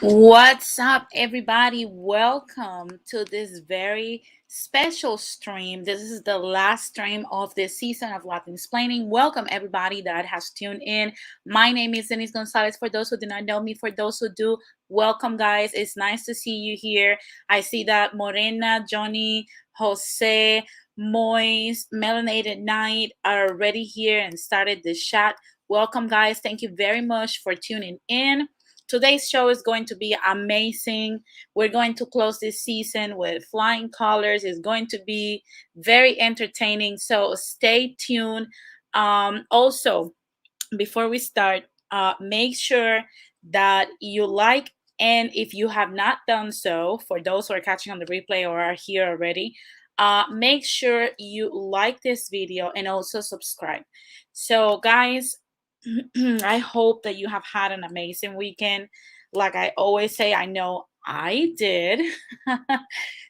What's up, everybody? Welcome to this very special stream. This is the last stream of this season of LATINSPLAINING. Welcome, everybody that has tuned in. My name is Denise Gonzalez. For those who do not know me, for those who do, welcome, guys. It's nice to see you here. I see that Morena, Johnny, Jose, Moise, Melanated Night are already here and started the chat. Welcome, guys. Thank you very much for tuning in. Today's show is going to be amazing. We're going to close this season with flying colors. It's going to be very entertaining. So stay tuned. Also, before we start, make sure that you like, and if you have not done so, for those who are catching on the replay or are here already, make sure you like this video and also subscribe. So guys, I hope that you have had an amazing weekend. Like I always say, I know I did.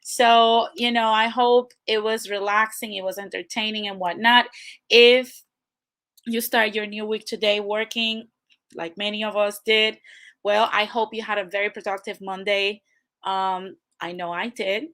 So, I hope it was relaxing, it was entertaining and whatnot. If you start your new week today working like many of us did, well, I hope you had a very productive Monday. I know I did.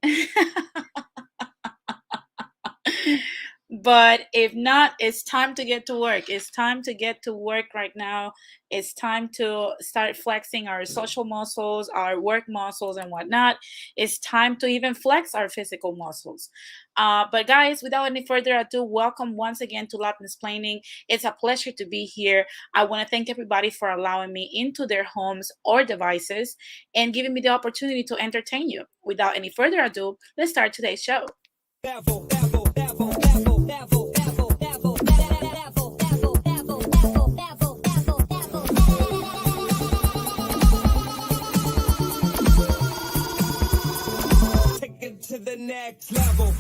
But if not, it's time to get to work. It's time to get to work right now. It's time to start flexing our social muscles, our work muscles, and whatnot. It's time to even flex our physical muscles. But guys, without any further ado, welcome once again to LATINSPLAINING. It's a pleasure to be here. I want to thank everybody for allowing me into their homes or devices and giving me the opportunity to entertain you. Without any further ado, let's start today's show. To the next level.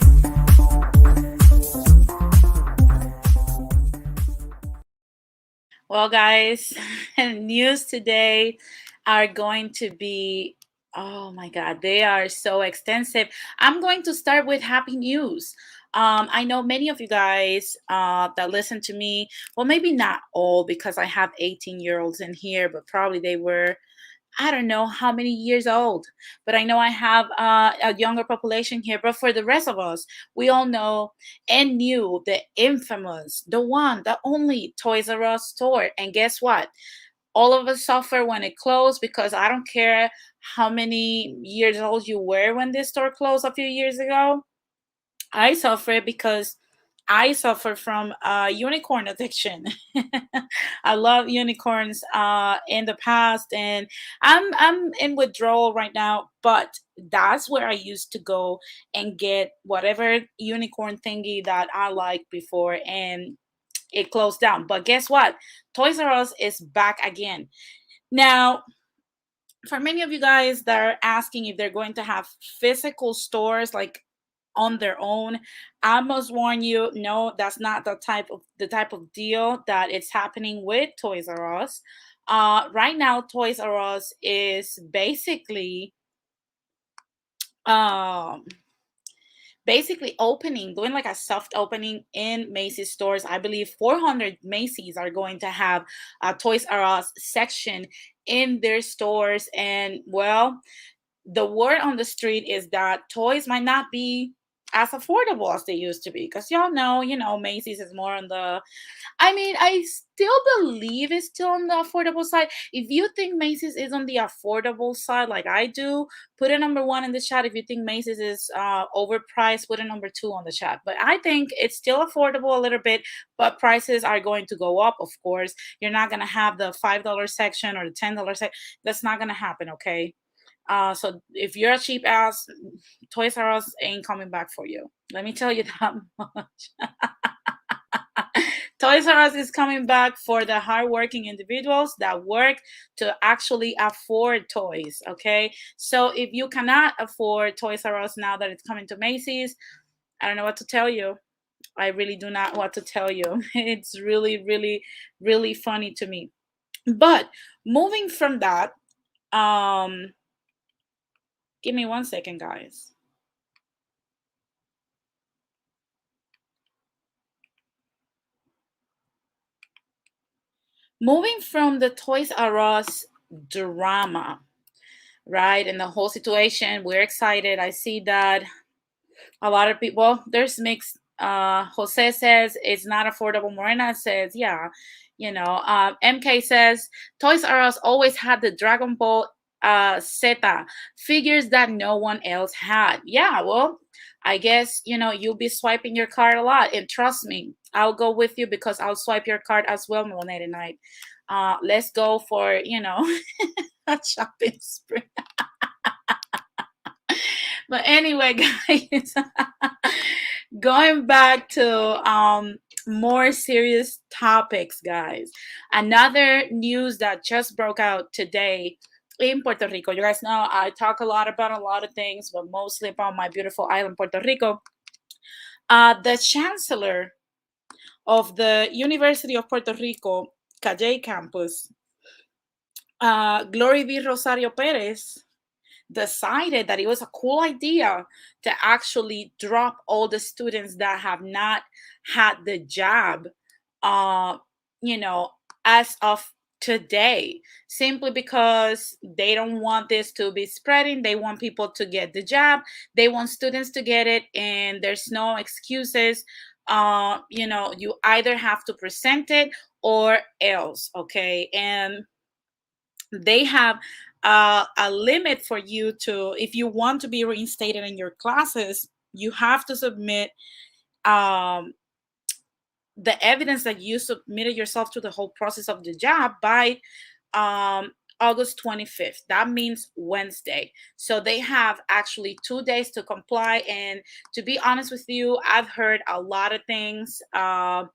Well, guys, news today are going to be, oh my God, they are so extensive. I'm going to start with happy news. I know many of you guys that listen to me, well, maybe not all because I have 18-year-olds in here, but probably they were, I don't know how many years old, but I know I have a younger population here. But for the rest of us, we all know and knew the infamous, the one, the only Toys R Us store. And guess what? All of us suffer when it closed, because I don't care how many years old you were when this store closed a few years ago. I suffer because I suffer from unicorn addiction. I love unicorns in the past, and I'm in withdrawal right now. But that's where I used to go and get whatever unicorn thingy that I liked before, and it closed down. But guess what? Toys R Us is back again. Now, for many of you guys that are asking if they're going to have physical stores like on their own, I must warn you, no, that's not the type of deal that it's happening with Toys R Us. Right now, Toys R Us is um basically opening, doing like a soft opening in Macy's stores. I believe 400 Macy's are going to have a Toys R Us section in their stores. And well, the word on the street is that toys might not be as affordable as they used to be, because y'all know, Macy's is more on the, I mean, I still believe it's still on the affordable side. If you think Macy's is on the affordable side, like I do, put a number one in the chat. If you think Macy's is overpriced, put a number two on the chat. But I think it's still affordable a little bit, but prices are going to go up, of course. You're not going to have the $5 section or the $10 section. That's not going to happen, okay? So if you're a cheap ass, Toys R Us ain't coming back for you. Let me tell you that much. Toys R Us is coming back for the hardworking individuals that work to actually afford toys. Okay, so if you cannot afford Toys R Us now that it's coming to Macy's, I don't know what to tell you. I really do not want to tell you. It's really, really, really funny to me. But moving from that, give me 1 second, guys. Moving from the Toys R Us drama, right, and the whole situation, we're excited. I see that a lot of people, well, there's mixed. Jose says it's not affordable. Morena says, yeah. MK says Toys R Us always had the Dragon Ball Zeta figures that no one else had. Yeah, well, I guess you'll be swiping your card a lot, and trust me, I'll go with you because I'll swipe your card as well, Melanated Night. Let's go for a shopping spree. But anyway, guys, going back to more serious topics, guys. Another news that just broke out today in Puerto Rico. You guys know I talk a lot about a lot of things, but mostly about my beautiful island, Puerto Rico. The chancellor of the University of Puerto Rico, Calle campus, Glory V. Rosario Perez, decided that it was a cool idea to actually drop all the students that have not had the jab, uh, you know, as of today, simply because they don't want this to be spreading. They want people to get the jab. They want students to get it, and there's no excuses. You either have to present it or else, okay? And they have a limit for you to, if you want to be reinstated in your classes, you have to submit um, the evidence that you submitted yourself to the whole process of the job by um, August 25th. That means Wednesday. So they have actually 2 days to comply. And to be honest with you, I've heard a lot of things, that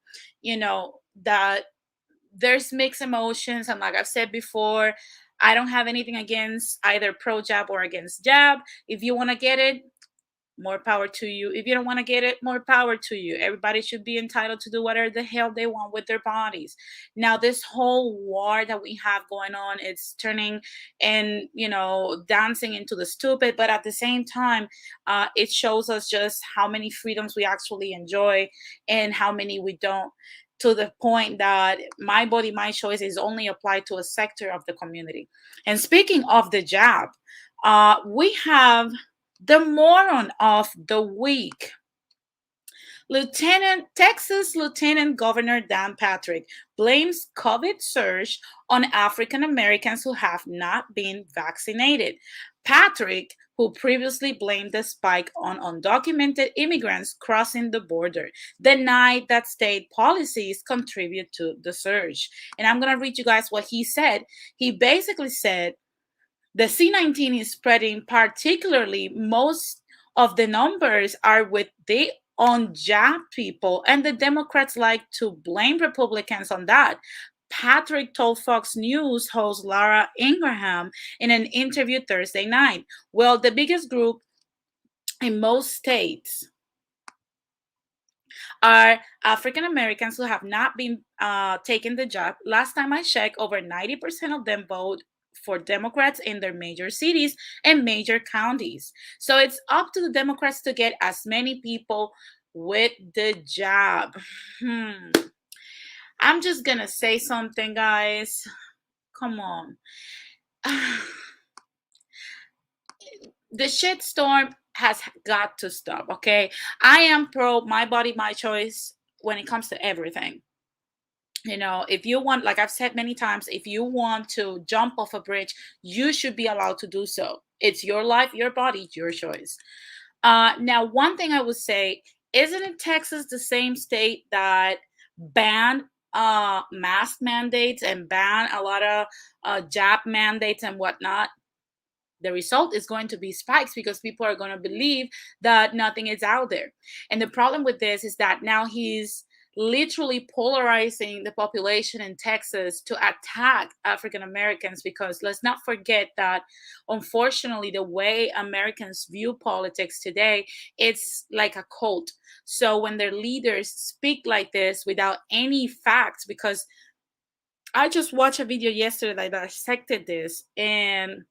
there's mixed emotions. And like I've said before, I don't have anything against either pro jab or against jab. If you want to get it, more power to you. If you don't want to get it, more power to you. Everybody should be entitled to do whatever the hell they want with their bodies. Now, this whole war that we have going on, it's turning and, dancing into the stupid. But at the same time, it shows us just how many freedoms we actually enjoy and how many we don't, to the point that my body, my choice is only applied to a sector of the community. And speaking of the jab, we have the moron of the week. Texas Lieutenant Governor Dan Patrick blames COVID surge on African Americans who have not been vaccinated. Patrick, who previously blamed the spike on undocumented immigrants crossing the border, denied that state policies contribute to the surge. And I'm going to read you guys what he said. He basically said, the C19 is spreading, particularly most of the numbers are with the unjabbed people, and the Democrats like to blame Republicans on that. Patrick told Fox News host Laura Ingraham in an interview Thursday night. Well, the biggest group in most states are African Americans who have not been taken the job. Last time I checked, over 90% of them vote for Democrats in their major cities and major counties. So it's up to the Democrats to get as many people with the job. I'm just gonna say something, guys. Come on. The shitstorm has got to stop, okay? I am pro my body, my choice when it comes to everything. If you want, like I've said many times, if you want to jump off a bridge, you should be allowed to do so. It's your life, your body, your choice. Now, one thing I would say, isn't it Texas the same state that banned mask mandates and ban a lot of jab mandates and whatnot? The result is going to be spikes because people are going to believe that nothing is out there. And the problem with this is that now he's literally polarizing the population in Texas to attack African Americans, because let's not forget that unfortunately the way Americans view politics today, it's like a cult. So when their leaders speak like this without any facts, because I just watched a video yesterday that dissected this, and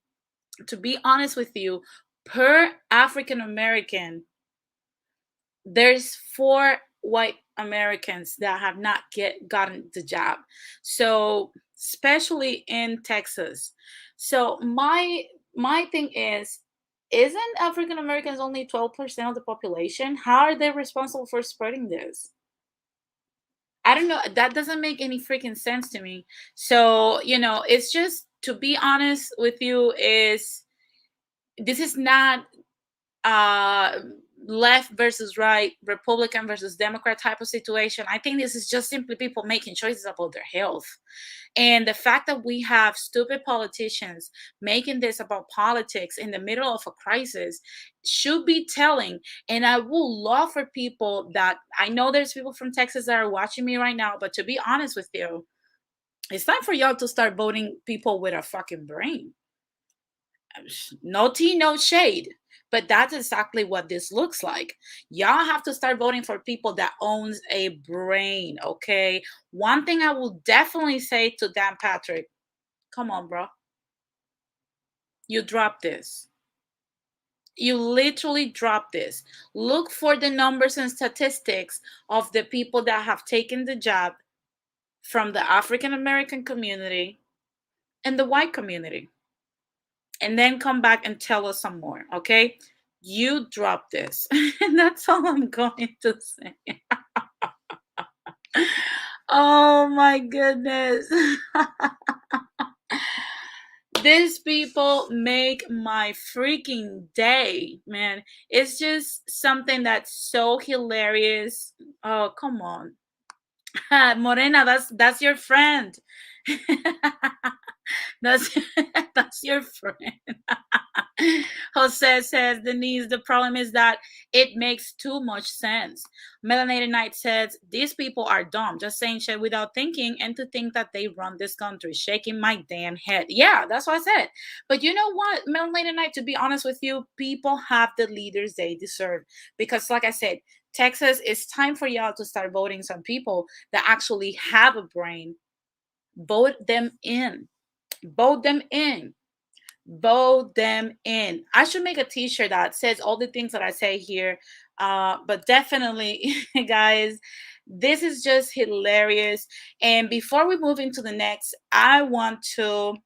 to be honest with you, per African American, there's 4 white Americans that have not gotten the job. So especially in Texas. So my thing is, isn't African Americans only 12% of the population? How are they responsible for spreading this? I don't know. That doesn't make any freaking sense to me. So, it's just, to be honest with you, is this is not uh left versus right, Republican versus Democrat type of situation. I think this is just simply people making choices about their health. And the fact that we have stupid politicians making this about politics in the middle of a crisis should be telling. And I would love for people that, I know there's people from Texas that are watching me right now, but to be honest with you, it's time for y'all to start voting people with a fucking brain. No tea, no shade. But that's exactly what this looks like. Y'all have to start voting for people that owns a brain, okay? One thing I will definitely say to Dan Patrick, come on, bro. You dropped this. You literally dropped this. Look for the numbers and statistics of the people that have taken the job from the African American community and the white community. And then come back and tell us some more, okay? You drop this. And that's all I'm going to say. Oh my goodness. These people make my freaking day, man. It's just something that's so hilarious. Oh, come on. Morena, that's your friend. That's that's your friend. Jose says, Denise, the problem is that it makes too much sense. Melanated Knight says, these people are dumb, just saying shit without thinking, and to think that they run this country. Shaking my damn head. Yeah, that's what I said. But you know what, Melanated Knight, to be honest with you, people have the leaders they deserve. Because like I said, Texas, it's time for y'all to start voting some people that actually have a brain. Vote them in. Vote them in. Vote them in. I should make a t-shirt that says all the things that I say here. But definitely, guys, this is just hilarious. And before we move into the next, I want to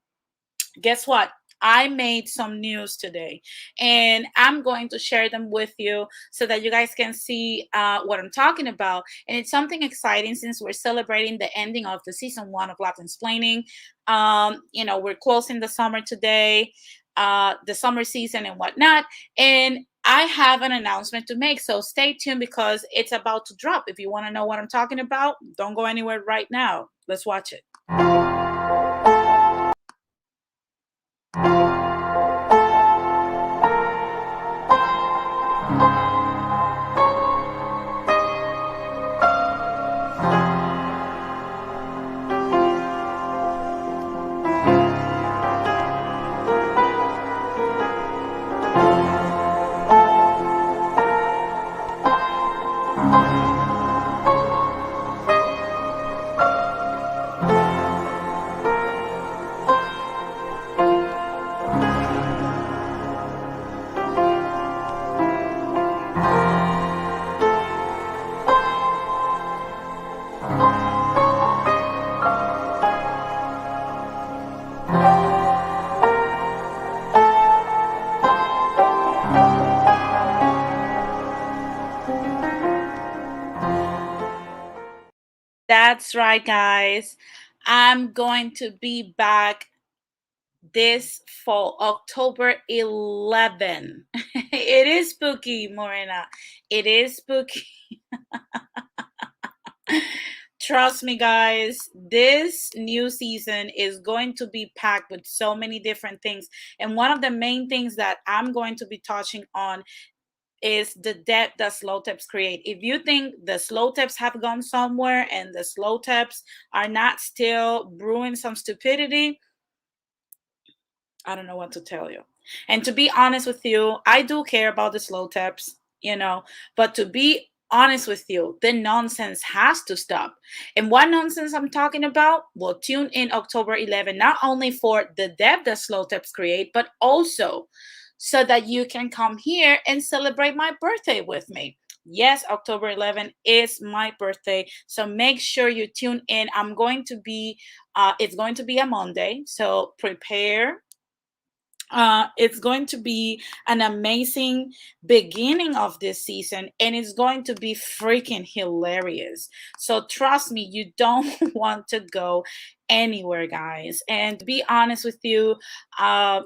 guess what? I made some news today and I'm going to share them with you so that you guys can see what I'm talking about. And it's something exciting since we're celebrating the ending of the season 1 of LATINSPLAINING. We're closing the summer today, the summer season and whatnot. And I have an announcement to make. So stay tuned because it's about to drop. If you want to know what I'm talking about, don't go anywhere right now. Let's watch it. That's right, guys. I'm going to be back this fall, October 11. It is spooky, Morena. It is spooky. Trust me, guys, this new season is going to be packed with so many different things. And one of the main things that I'm going to be touching on is the debt that slow tips create. If you think the slow tips have gone somewhere and the slow tips are not still brewing some stupidity, I don't know what to tell you. And to be honest with you, I do care about the slow tips, but to be honest with you, the nonsense has to stop. And what nonsense I'm talking about? Well, tune in October 11, not only for the debt that slow tips create, but also so that you can come here and celebrate my birthday with me. Yes, October 11 is my birthday. So make sure you tune in. It's going to be a Monday. So prepare It's going to be an amazing beginning of this season, and it's going to be freaking hilarious. So trust me, you don't want to go anywhere, guys. And to be honest with you,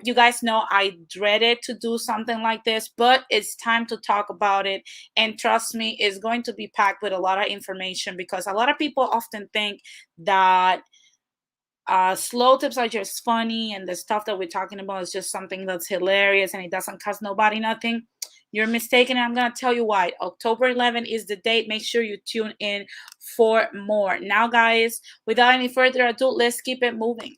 you guys know I dreaded to do something like this, but it's time to talk about it. And trust me, it's going to be packed with a lot of information, because a lot of people often think that slow tips are just funny and the stuff that we're talking about is just something that's hilarious and it doesn't cost nobody nothing. You're mistaken, and I'm going to tell you why. October 11th is the date. Make sure you tune in for more. Now, guys, without any further ado, let's keep it moving.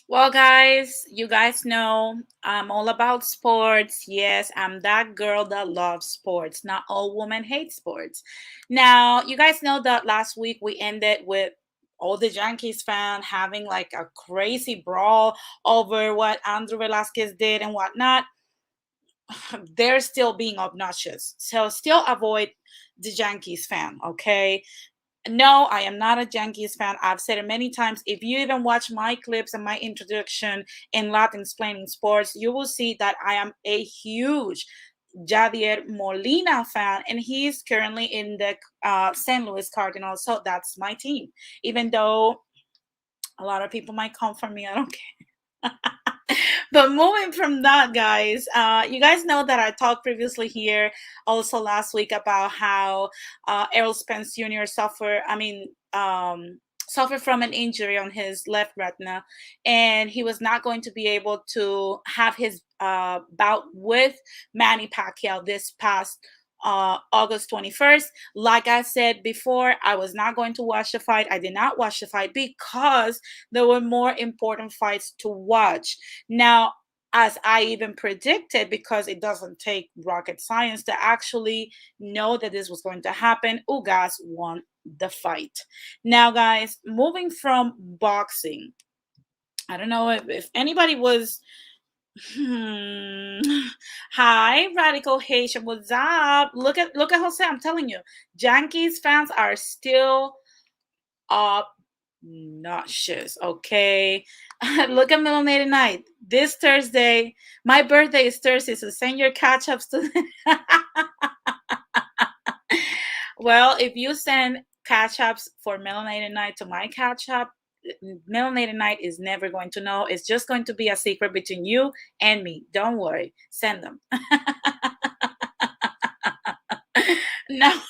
Well, guys, you guys know I'm all about sports. Yes, I'm that girl that loves sports. Not all women hate sports. Now, you guys know that last week we ended with all the Yankees fans having like a crazy brawl over what Andrew Velasquez did and whatnot. They're still being obnoxious. So still avoid the Yankees fan, okay? No, I am not a Yankees fan. I've said it many times. If you even watch my clips and my introduction in LATINSPLAININS sports, you will see that I am a huge Javier Molina fan, and he's currently in the St. Louis Cardinals. So that's my team. Even though a lot of people might come for me, I don't care. But moving from that, guys, you guys know that I talked previously here also last week about how Errol Spence Jr. suffered from an injury on his left retina, and he was not going to be able to have his bout with Manny Pacquiao this past August 21st. Like I said before, I was not going to watch the fight. I did not watch the fight because there were more important fights to watch. Now, as I even predicted, because it doesn't take rocket science to actually know that this was going to happen, Ugas won the fight. Now, guys, moving from boxing, I don't know if anybody was. Hmm. Hi, Radical Haitian. What's up? Look at Jose. I'm telling you, Yankees fans are still obnoxious. Okay, look at Melanated Night this Thursday. My birthday is Thursday, so send your catch ups to. Well, if you send catch ups for Melanated Night to my catch up, Melanated Night is never going to know. It's just going to be a secret between you and me. Don't worry. Send them. No.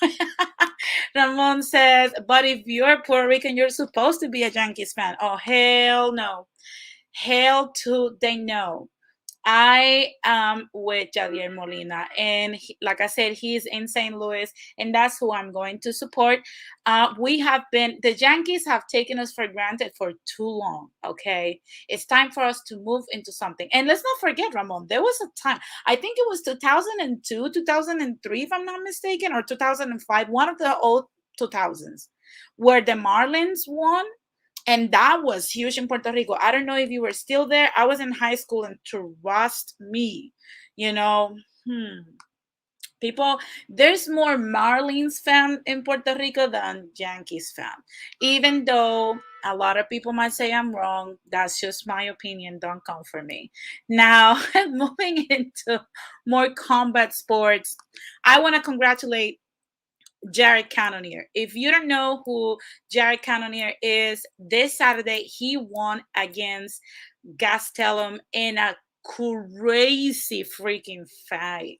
Ramon says, but if you're Puerto Rican, you're supposed to be a Yankees fan. Oh, hell no. Hell to they know. I am with Javier Molina, and like I said, he's in St. Louis, and that's who I'm going to support. The Yankees have taken us for granted for too long. Okay, it's time for us to move into something. And let's not forget, Ramon, there was a time, I think it was 2002, 2003, if I'm not mistaken, or 2005, one of the old 2000s, where the Marlins won, and that was huge in Puerto Rico. I don't know if you were still there. I was in high school, and trust me, you know, people, there's more Marlins fan in Puerto Rico than Yankees fan. Even though a lot of people might say I'm wrong, that's just my opinion. Don't come for me. Now, moving into more combat sports, I want to congratulate Jared Cannonier. If you don't know who Jared Cannonier is, this Saturday he won against Gastelum in a crazy freaking fight.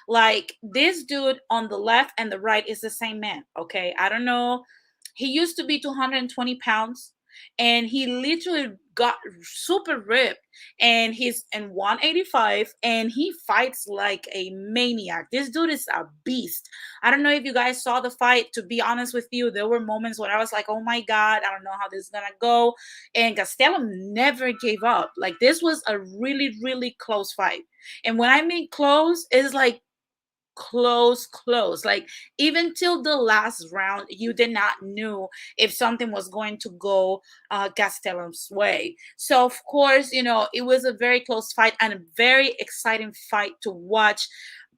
Like, this dude on the left and the right is the same man. Okay, I don't know. He used to be 220 pounds, and he literally got super ripped, and he's in 185, and he fights like a maniac. This dude is a beast. I don't know if you guys saw the fight. To be honest with you, there were moments when I was like, oh my God, I don't know how this is gonna go. And Gastelum never gave up. Like, this was a really, really close fight. And when I mean close, it's like close. Like even till the last round, you did not know if something was going to go Gastelum's way. So of course, it was a very close fight and a very exciting fight to watch.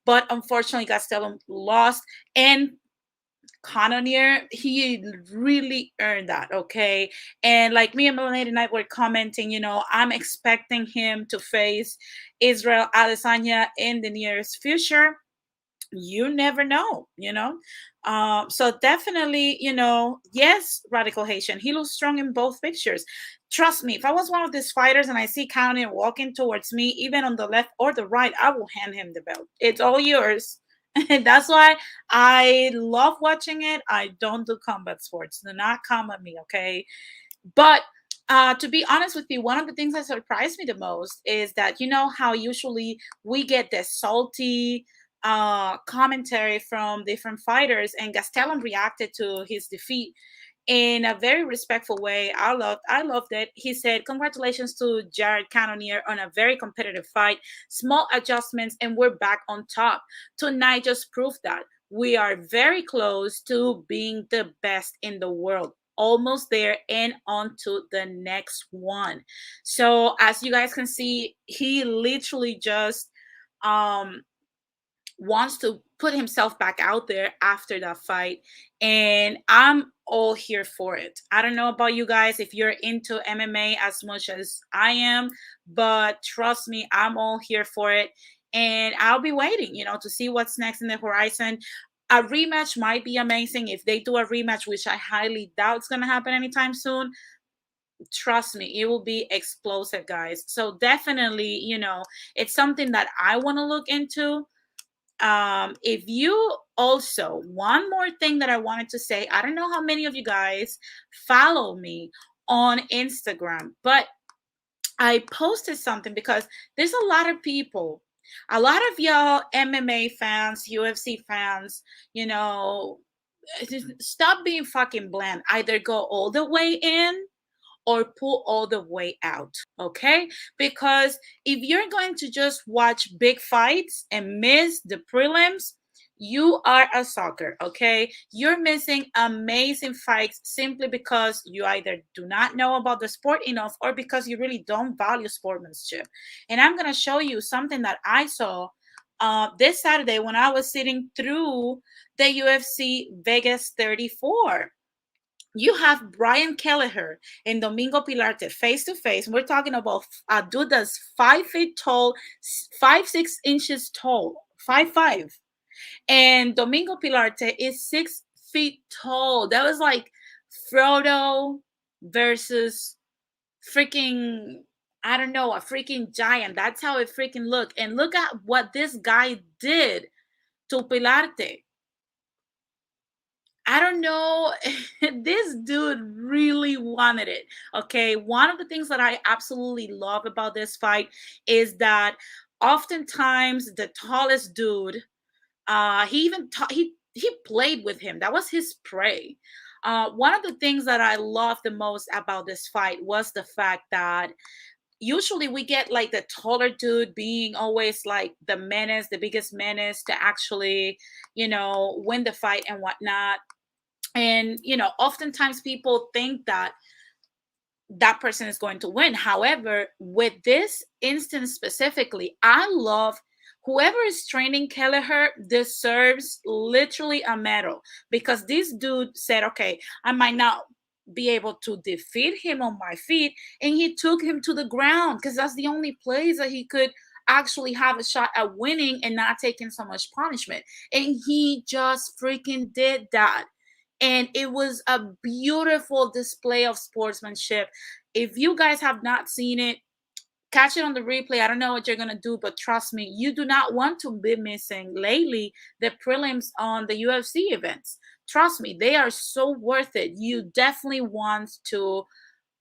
But unfortunately, Gastelum lost, and Cannonier, he really earned that, okay? And like me and Melanie and I were commenting, I'm expecting him to face Israel Adesanya in the nearest future. You never know. So definitely, yes, Radical Haitian, he looks strong in both pictures. Trust me, if I was one of these fighters and I see Cannonier walking towards me, even on the left or the right, I will hand him the belt. It's all yours. And that's why I love watching it. I don't do combat sports. Do not come at me, okay? But to be honest with you, one of the things that surprised me the most is that how usually we get this salty commentary from different fighters, and Gastelum reacted to his defeat in a very respectful way. I loved it. He said, "Congratulations to Jared Cannonier on a very competitive fight. Small adjustments, and we're back on top. Tonight just proved that we are very close to being the best in the world. Almost there, and on to the next one." So as you guys can see, he literally just um wants to put himself back out there after that fight, and I'm all here for it. I don't know about you guys if you're into MMA as much as I am, but trust me, I'm all here for it, and I'll be waiting, to see what's next in the horizon. A rematch might be amazing if they do a rematch, which I highly doubt it's going to happen anytime soon. Trust me, it will be explosive, guys. So definitely, it's something that I want to look into. If you also, one more thing that I wanted to say, I don't know how many of you guys follow me on Instagram, but I posted something because there's a lot of people, a lot of y'all MMA fans, UFC fans, stop being fucking bland. Either go all the way in or pull all the way out, okay? Because if you're going to just watch big fights and miss the prelims, you are a sucker, okay? You're missing amazing fights simply because you either do not know about the sport enough or because you really don't value sportsmanship. And I'm going to show you something that I saw this Saturday when I was sitting through the UFC Vegas 34. You have Brian Kelleher and Domingo Pilarte face to face. We're talking about a dude that's 5 feet tall, 5'6" tall, 5'5", and Domingo Pilarte is 6 feet tall. That was like Frodo versus freaking, I don't know, a freaking giant. That's how it freaking looked. And look at what this guy did to Pilarte. I don't know. This dude really wanted it. Okay. One of the things that I absolutely love about this fight is that oftentimes the tallest dude, he even he played with him. That was his prey. One of the things that I loved the most about this fight was the fact that usually we get like the taller dude being always like the menace, the biggest menace to actually, win the fight and whatnot. And oftentimes people think that that person is going to win. However, with this instance specifically, I love whoever is training Kelleher deserves literally a medal, because this dude said, okay, I might not be able to defeat him on my feet, and he took him to the ground because that's the only place that he could actually have a shot at winning and not taking so much punishment. And he just freaking did that. And it was a beautiful display of sportsmanship. If you guys have not seen it, catch it on the replay. I don't know what you're going to do, but trust me, you do not want to be missing lately the prelims on the UFC events. Trust me, they are so worth it. You definitely want to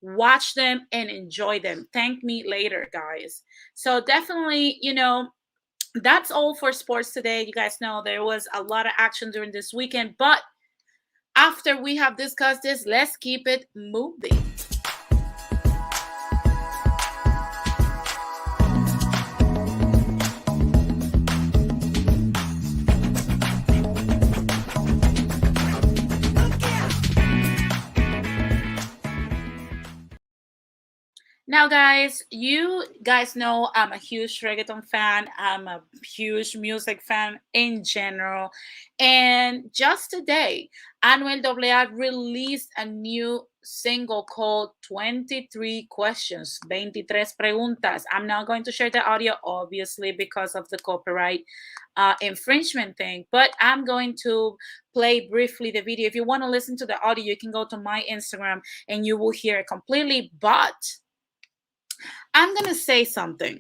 watch them and enjoy them. Thank me later, guys. So definitely, that's all for sports today. You guys know there was a lot of action during this weekend, but after we have discussed this, let's keep it moving. Now, guys, you guys know I'm a huge reggaeton fan. I'm a huge music fan in general. And just today, Anuel AA released a new single called 23 Questions, 23 Preguntas. I'm not going to share the audio, obviously, because of the copyright infringement thing, but I'm going to play briefly the video. If you want to listen to the audio, you can go to my Instagram and you will hear it completely. But I'm going to say something.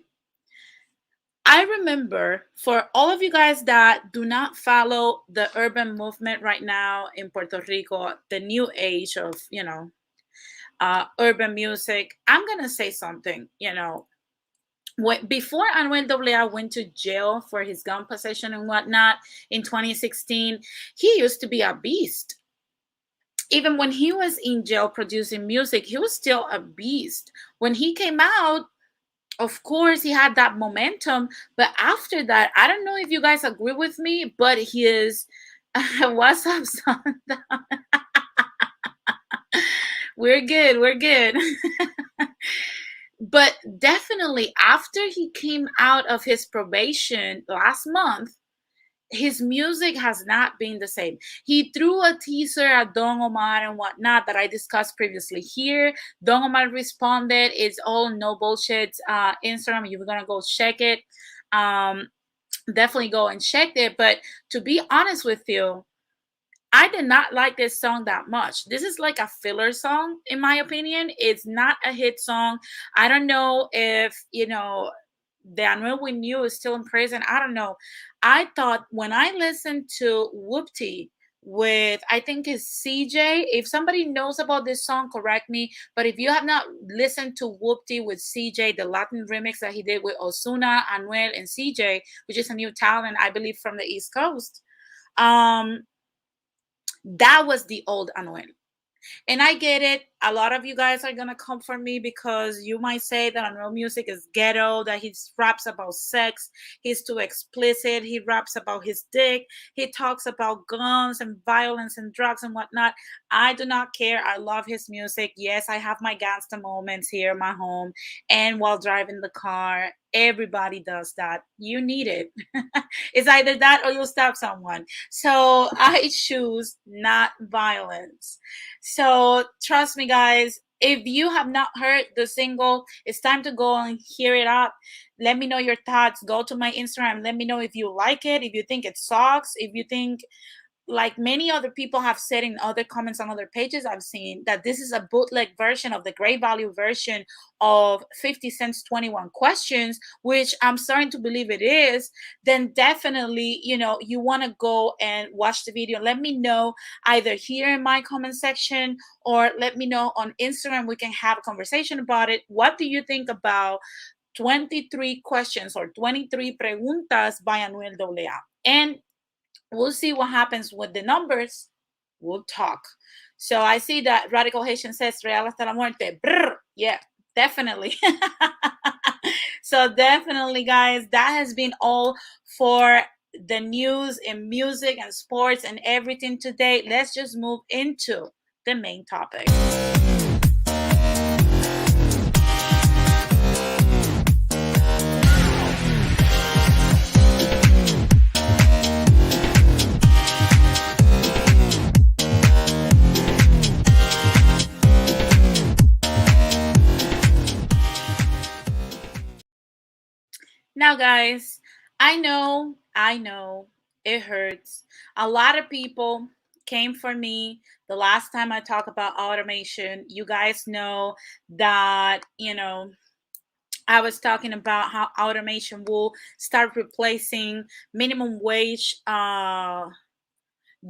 I remember, for all of you guys that do not follow the urban movement right now in Puerto Rico, the new age of, urban music, I'm going to say something. Before Anuel AA went to jail for his gun possession and whatnot in 2016, he used to be a beast. Even when he was in jail producing music, he was still a beast. When he came out, of course, he had that momentum. But after that, I don't know if you guys agree with me, but his what's up, son? We're good. We're good. But definitely after he came out of his probation last month, his music has not been the same. He threw a teaser at Don Omar and whatnot that I discussed previously here. Don Omar responded. It's all no bullshit Instagram. You're gonna go check it. Definitely go and check it. But to be honest with you, I did not like this song that much. This is like a filler song, in my opinion. It's not a hit song. I don't know if, the Anuel we knew is still in prison. I don't know. I thought when I listened to Whoopty with, I think it's CJ, if somebody knows about this song, correct me. But if you have not listened to Whoopty with CJ, the Latin remix that he did with Osuna, Anuel, and CJ, which is a new talent, I believe, from the East Coast, that was the old Anuel. And I get it. A lot of you guys are going to come for me because you might say that Anuel music is ghetto, that he raps about sex, he's too explicit, he raps about his dick, he talks about guns and violence and drugs and whatnot. I do not care. I love his music. Yes, I have my gangsta moments here in my home and while driving the car. Everybody does that. You need it. It's either that or you'll stab someone. So I choose not violence. So trust me, guys, if you have not heard the single, it's time to go and hear it up. Let me know your thoughts. Go to my Instagram. Let me know if you like it, if you think it sucks, if you think, like many other people have said in other comments on other pages I've seen, that this is a bootleg version of the great value version of 50 Cent's 21 Questions, which I'm starting to believe it is, then definitely, you want to go and watch the video. Let me know either here in my comment section or let me know on Instagram. We can have a conversation about it. What do you think about 23 questions or 23 preguntas by Anuel AA? And we'll see what happens with the numbers. We'll talk. So I see that Radical Haitian says Real hasta la muerte. Brr. Yeah, definitely. So definitely, guys, that has been all for the news and music and sports and everything today. Let's just move into the main topic. Now, guys, I know it hurts. A lot of people came for me the last time I talked about automation. You guys know that, I was talking about how automation will start replacing minimum wage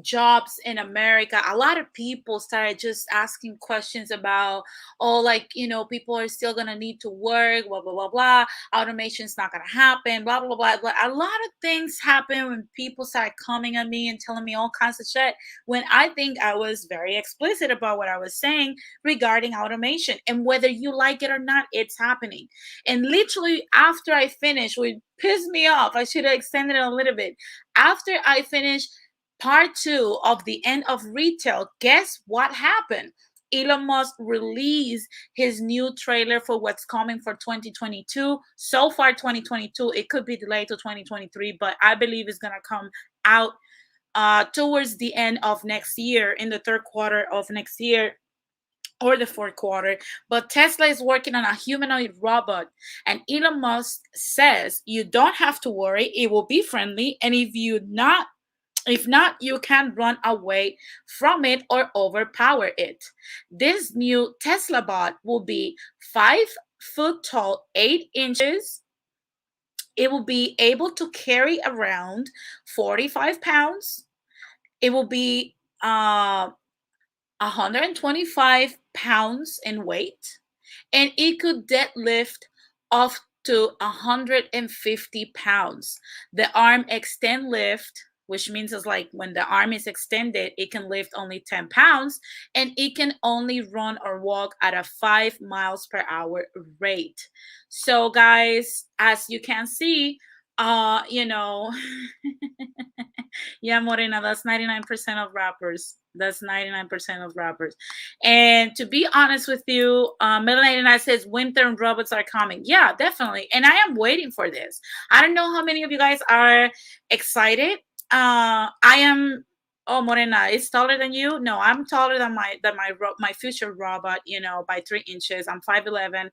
jobs in America. A lot of people started just asking questions about, oh, like, people are still gonna need to work, blah blah blah blah. Automation's not gonna happen, blah blah blah. But a lot of things happen when people start coming at me and telling me all kinds of shit. When I think I was very explicit about what I was saying regarding automation, and whether you like it or not, it's happening. And literally after I finished, which pissed me off, I should have extended it a little bit. After I finished part 2 of the End of Retail, guess what happened? Elon Musk released his new trailer for what's coming for 2022. So far, 2022, it could be delayed to 2023, but I believe it's gonna come out towards the end of next year, in the third quarter of next year or the fourth quarter. But Tesla is working on a humanoid robot, and Elon Musk says you don't have to worry; it will be friendly, and if not, you can run away from it or overpower it. This new Tesla bot will be 5 foot tall, 8 inches. It will be able to carry around 45 pounds. It will be 125 pounds in weight, and it could deadlift up to 150 pounds. The arm extend lift, which means it's like when the arm is extended, it can lift only 10 pounds, and it can only run or walk at a 5 miles per hour rate. So, guys, as you can see, you know, yeah, Morena, that's 99% of rappers. That's 99% of rappers. And to be honest with you, Melanie and I says winter and robots are coming. Yeah, definitely. And I am waiting for this. I don't know how many of you guys are excited. I am. Oh, Morena, it's taller than you. No, I'm taller than my future robot. By 3 inches. I'm 5'11".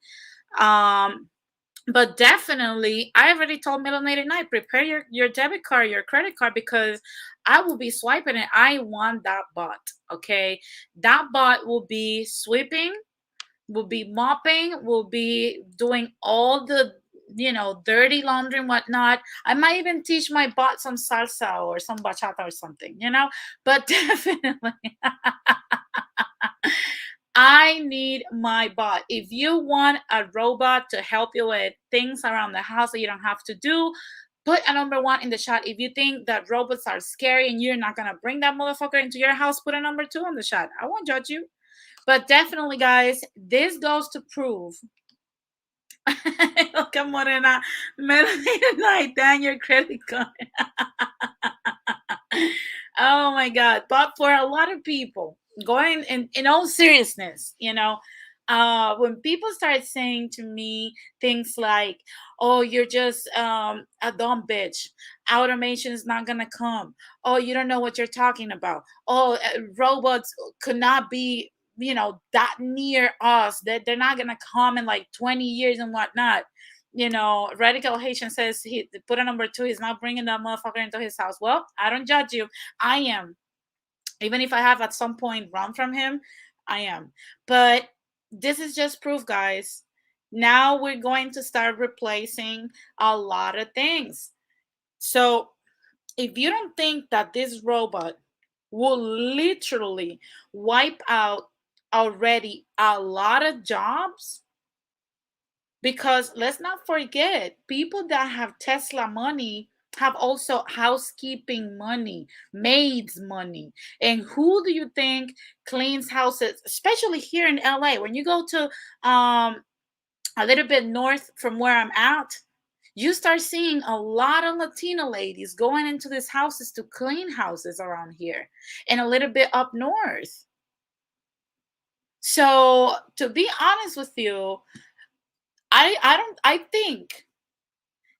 But definitely, I already told Melanated Night, prepare your debit card, your credit card, because I will be swiping it. I want that bot. Okay. That bot will be sweeping, will be mopping, will be doing all the dirty laundry and whatnot. I might even teach my bot some salsa or some bachata or something. But definitely I need my bot. If you want a robot to help you with things around the house that you don't have to do, put a number 1 in the chat. If you think that robots are scary and you're not going to bring that motherfucker into your house, put a number 2 in the chat. I won't judge you. But definitely, guys, this goes to prove. Welcome, Morena. Melanie tonight, Dan, your credit card. Oh my God. But for a lot of people, going in all seriousness, when people start saying to me things like, oh, you're just a dumb bitch. Automation is not going to come. Oh, you don't know what you're talking about. Oh, robots could not be, that near us, that they're not going to come in like 20 years and whatnot. Radical Haitian says he put a number 2. He's not bringing that motherfucker into his house. Well, I don't judge you. I am. Even if I have at some point run from him, I am. But this is just proof, guys. Now we're going to start replacing a lot of things. So if you don't think that this robot will literally wipe out already a lot of jobs, because let's not forget, people that have Tesla money have also housekeeping money, maids money. And who do you think cleans houses, especially here in LA? When you go to a little bit north from where I'm at, you start seeing a lot of Latina ladies going into these houses to clean houses around here, and a little bit up north. So to be honest with you, I think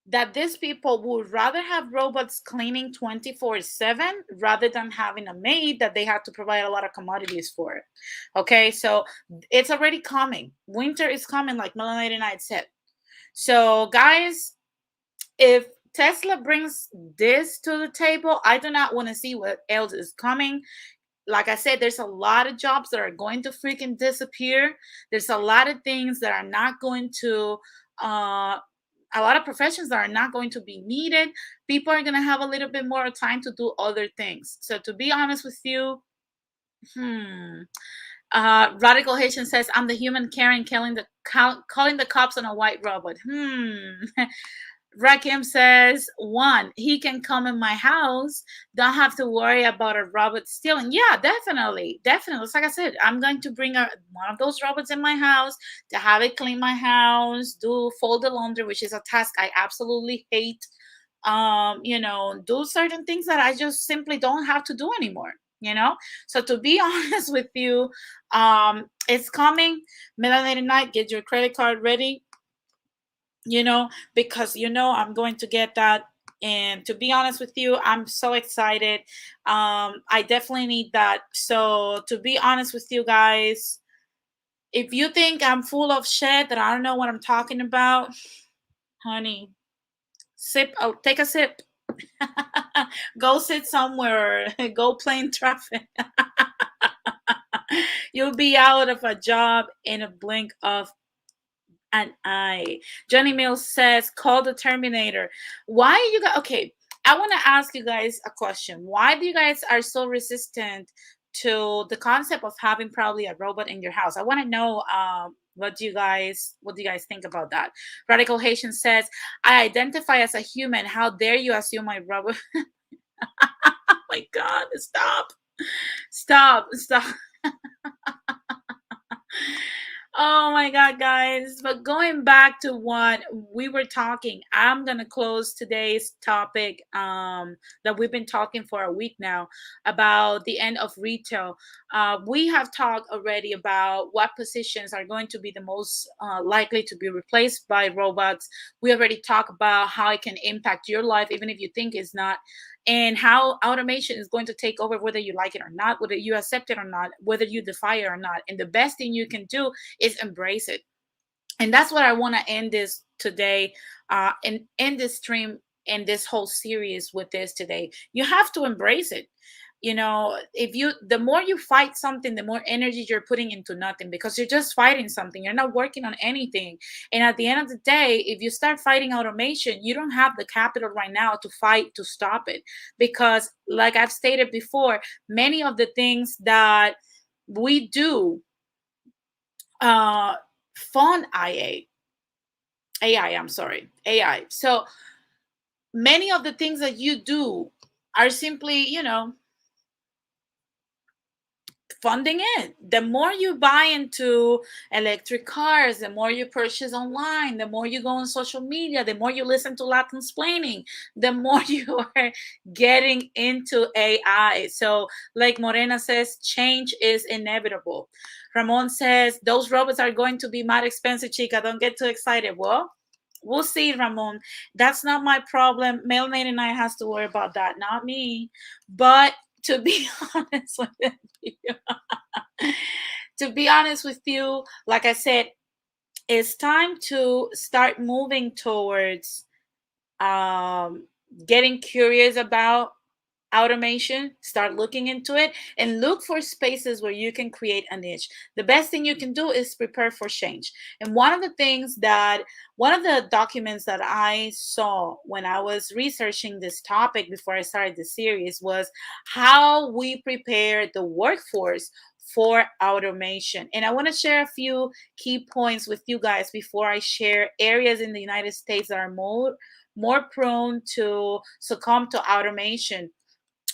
that these people would rather have robots cleaning 24/7 rather than having a maid that they have to provide a lot of commodities for. Okay, so it's already coming. Winter is coming, like Melanated Night said. So, guys, if Tesla brings this to the table, I do not want to see what else is coming. Like I said, there's a lot of jobs that are going to freaking disappear. There's a lot of things that are not going to a lot of professions that are not going to be needed. People are going to have a little bit more time to do other things. So to be honest with you, Radical Haitian says, I'm the human Karen calling the cops on a white robot. Rakim says, 1, he can come in my house. Don't have to worry about a robot stealing. Yeah, definitely. Definitely. It's like I said, I'm going to bring one of those robots in my house to have it clean my house, fold the laundry, which is a task I absolutely hate. Do certain things that I just simply don't have to do anymore. you know. So to be honest with you, it's coming. Melanated Night, get your credit card ready, because I'm going to get that. And to be honest with you, I'm so excited. I definitely need that. So to be honest with you guys, if you think I'm full of shit that I don't know what I'm talking about, honey, take a sip. Go sit somewhere, go play in traffic. You'll be out of a job in a blink of an eye. Johnny Mills says, call the Terminator. Why you guys, okay, I want to ask you guys a question. Why do you guys are so resistant to the concept of having probably a robot in your house? I want to know what do you guys think about that? Radical Haitian says, I identify as a human. How dare you assume my robot? Oh my God, stop. Stop. Oh my God, guys. But going back to what we were talking, I'm going to close today's topic that we've been talking for a week now about the end of retail. We have talked already about what positions are going to be the most likely to be replaced by robots. We already talked about how it can impact your life, even if you think it's not, and how automation is going to take over whether you like it or not, whether you accept it or not, whether you defy it or not. And the best thing you can do is embrace it. And that's what I want to end this today, and end this stream and this whole series with this today. You have to embrace it. If you the more you fight something, the more energy you're putting into nothing, because you're just fighting something, you're not working on anything. And at the end of the day, if you start fighting automation, you don't have the capital right now to fight to stop it, because like I've stated before, many of the things that we do fund AI, I'm sorry, AI. So many of the things that you do are simply, funding it. The more you buy into electric cars, the more you purchase online, the more you go on social media, the more you listen to LATINSPLAINING, the more you are getting into AI. So, like Morena says, change is inevitable. Ramon says, those robots are going to be mad expensive, chica. Don't get too excited. Well, we'll see, Ramon. That's not my problem. Melnate and I has to worry about that, not me. But to be honest with you, to be honest with you, like I said, it's time to start moving towards um, getting curious about automation. Start looking into it and look for spaces where you can create a niche. The best thing you can do is prepare for change. And one of the documents that I saw when I was researching this topic before I started the series was how we prepare the workforce for automation. And I want to share a few key points with you guys before I share areas in the United States that are more prone to succumb to automation.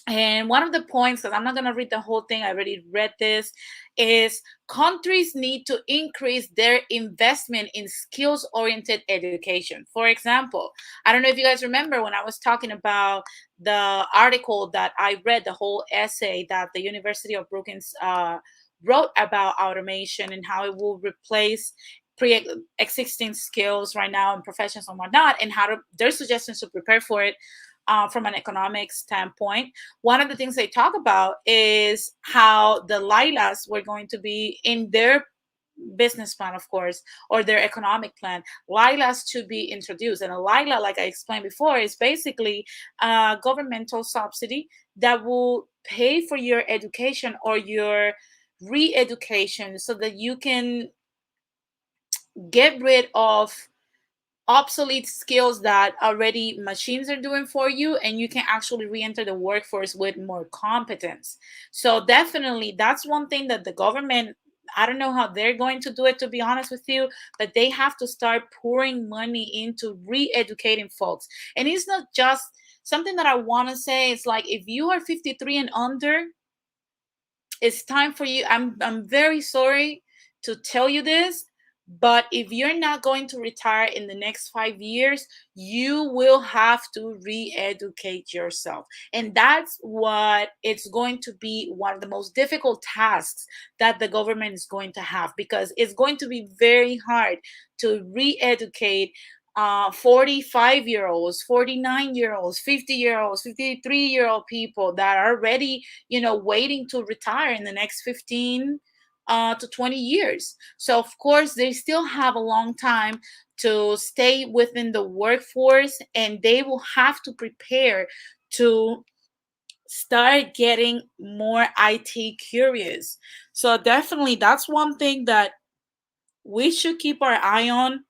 And one of the points, because I'm not going to read the whole thing, I already read this, is countries need to increase their investment in skills oriented education. For example, I don't know if you guys remember when I was talking about the article that I read, the whole essay that the University of Brookings wrote about automation and how it will replace pre-existing skills right now in professions and whatnot, and how to their suggestions to prepare for it from an economic standpoint. One of the things they talk about is how the Lilas were going to be in their business plan, of course, or their economic plan. Lilas to be introduced. And a Lila, like I explained before, is basically a governmental subsidy that will pay for your education or your re-education so that you can get rid of obsolete skills that already machines are doing for you, and you can actually re-enter the workforce with more competence. So definitely that's one thing that the government, I don't know how they're going to do it, to be honest with you, but they have to start pouring money into re-educating folks. And it's not just something that I want to say. It's like, if you are 53 and under, it's time for you. I'm very sorry to tell you this, But if you're not going to retire in the next 5 years, you will have to re-educate yourself. And that's what it's going to be one of the most difficult tasks that the government is going to have, because it's going to be very hard to re-educate 45-year-olds, 49-year-olds, 50-year-olds, 53-year-old people that are ready, waiting to retire in the next 15 to 20 years. So, of course, they still have a long time to stay within the workforce, and they will have to prepare to start getting more IT curious. So, definitely, that's one thing that we should keep our eye on